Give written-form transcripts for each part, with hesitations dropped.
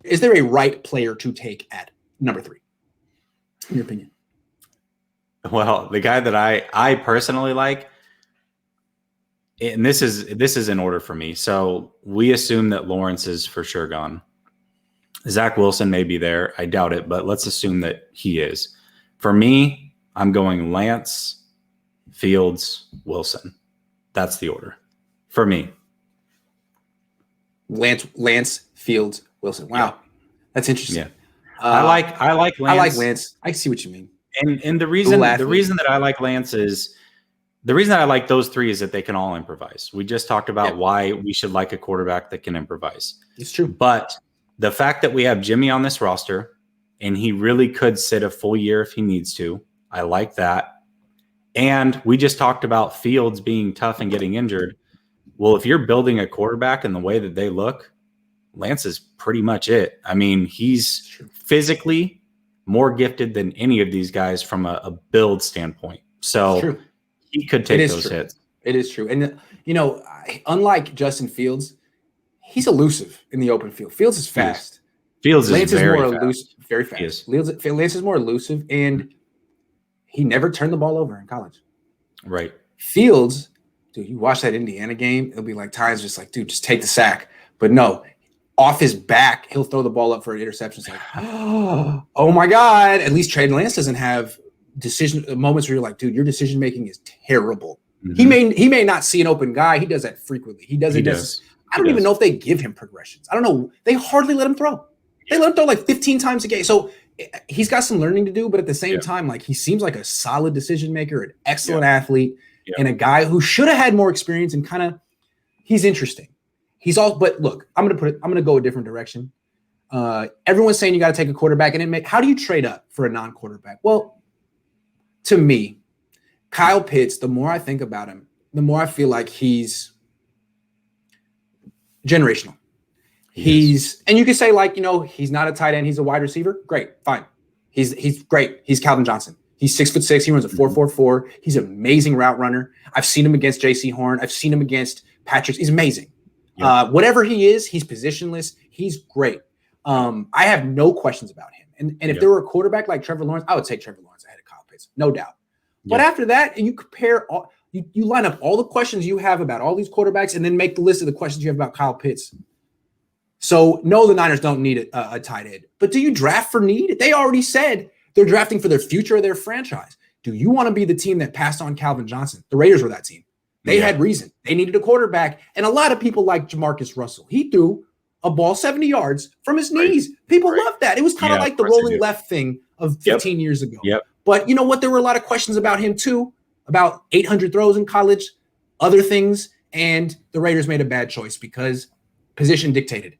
Is there a right player to take at number 3, in your opinion? Well, the guy that I personally like, and this is in order for me. So we assume that Lawrence is for sure gone. Zach Wilson may be there. I doubt it, but let's assume that he is. For me, I'm going Lance, Fields, Wilson. That's the order for me. Lance, Fields, Wilson. Wow, that's interesting. Yeah, I like Lance. I like Lance. I see what you mean. And the reason that I like Lance is the reason that I like those 3 is that they can all improvise. We just talked about why we should like a quarterback that can improvise. It's true. But the fact that we have Jimmy on this roster and he really could sit a full year if he needs to, I like that. And we just talked about Fields being tough and getting injured. Well, if you're building a quarterback in the way that they look, Lance is pretty much it. I mean, he's physically more gifted than any of these guys from a build standpoint. So he could take those hits. It is true. And, unlike Justin Fields, he's elusive in the open field. Fields is fast. Lance is more fast. Elusive, very fast. Lance is more elusive, and he never turned the ball over in college. Right. Fields, dude, you watch that Indiana game, it'll be like times just like, dude, just take the sack. But no, off his back, he'll throw the ball up for an interception. It's like, oh my God. At least Trey Lance doesn't have moments where you're like, dude, your decision making is terrible. Mm-hmm. He may not see an open guy. He does that frequently. He does. I don't even know if they give him progressions. I don't know. They hardly let him throw. They let him throw like 15 times a game. So he's got some learning to do, but at the same time, like he seems like a solid decision maker, an excellent athlete, and a guy who should have had more experience and kind of he's interesting. But look, I'm gonna go a different direction. Everyone's saying you got to take a quarterback, and how do you trade up for a non-quarterback? Well, to me, Kyle Pitts, the more I think about him, the more I feel like he's generational. And you could say like, he's not a tight end, he's a wide receiver. Great, fine. He's great. He's Calvin Johnson. He's 6'6". He runs a 4.44. He's an amazing route runner. I've seen him against J.C. Horn. I've seen him against Patrick. He's amazing. Yeah. Whatever he is, he's positionless. He's great. I have no questions about him. And if there were a quarterback like Trevor Lawrence, I would take Trevor Lawrence ahead of Kyle Pitts, no doubt. But after that, you compare you line up all the questions you have about all these quarterbacks and then make the list of the questions you have about Kyle Pitts. So, no, the Niners don't need a tight end. But do you draft for need? They already said they're drafting for their future of their franchise. Do you want to be the team that passed on Calvin Johnson? The Raiders were that team. They had reason. They needed a quarterback. And a lot of people like Jamarcus Russell. He threw a ball 70 yards from his knees. People loved that. It was kind of like the rolling left thing of 15 years ago. But you know what? There were a lot of questions about him too, about 800 throws in college, other things. And the Raiders made a bad choice because position dictated.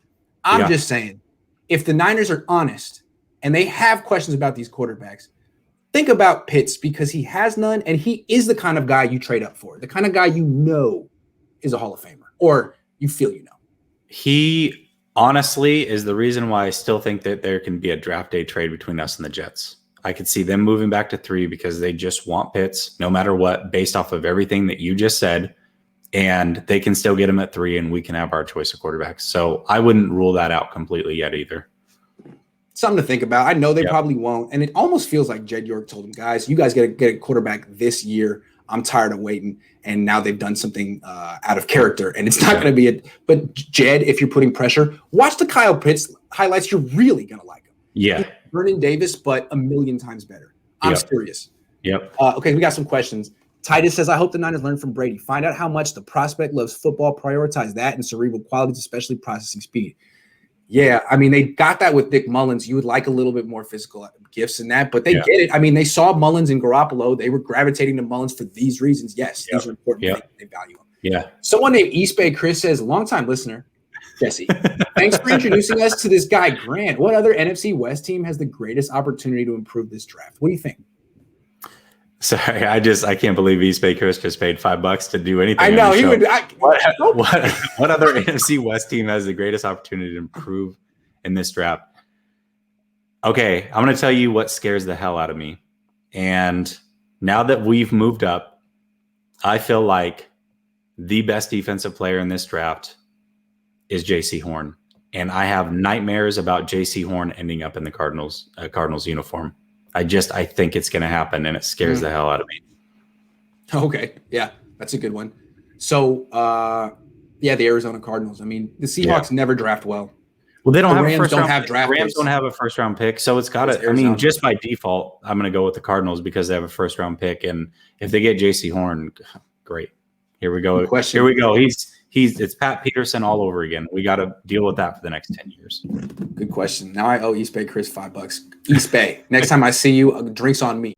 I'm just saying, if the Niners are honest and they have questions about these quarterbacks, think about Pitts because he has none, and he is the kind of guy you trade up for, the kind of guy is a Hall of Famer, or you feel He honestly is the reason why I still think that there can be a draft day trade between us and the Jets. I could see them moving back to 3 because they just want Pitts no matter what, based off of everything that you just said. And they can still get him at 3, and we can have our choice of quarterbacks. So I wouldn't rule that out completely yet either. Something to think about. I know they probably won't. And it almost feels like Jed York told them, guys, you guys got to get a quarterback this year. I'm tired of waiting. And now they've done something out of character. And it's not going to be it. But Jed, if you're putting pressure, watch the Kyle Pitts highlights. You're really going to like him. Yeah. He's Vernon Davis, but a million times better. I'm serious. Okay, we got some questions. Titus says, I hope the Niners learn from Brady. Find out how much the prospect loves football, prioritize that and cerebral qualities, especially processing speed. Yeah, I mean, they got that with Nick Mullins. You would like a little bit more physical gifts in that, but they get it. I mean, they saw Mullins and Garoppolo. They were gravitating to Mullins for these reasons. Yes, these are important things. They value them. Yeah. Someone named East Bay Chris says, longtime listener, Jesse, thanks for introducing us to this guy, Grant. What other NFC West team has the greatest opportunity to improve this draft? What do you think? Sorry, I can't believe East Bay Chris just paid $5 to do anything. I know he would. What other NFC West team has the greatest opportunity to improve in this draft? Okay, I'm going to tell you what scares the hell out of me. And now that we've moved up, I feel like the best defensive player in this draft is J.C. Horn. and I have nightmares about J.C. Horn ending up in the Cardinals uniform. I think it's going to happen, and it scares the hell out of me. Okay, yeah, that's a good one. So, the Arizona Cardinals. I mean, the Seahawks never draft well. Well, they don't The have Rams a first don't round have pick. draft Rams picks. don't have a first round pick, so it's got It's to. I mean, Arizona. just by default, I'm going to go with the Cardinals because they have a first round pick, and if they get J.C. Horn, great. Here we go. Good question. Here we go. It's Pat Peterson all over again. We got to deal with that for the next 10 years. Good question. Now I owe East Bay Chris $5. East Bay. Next time I see you, drinks on me.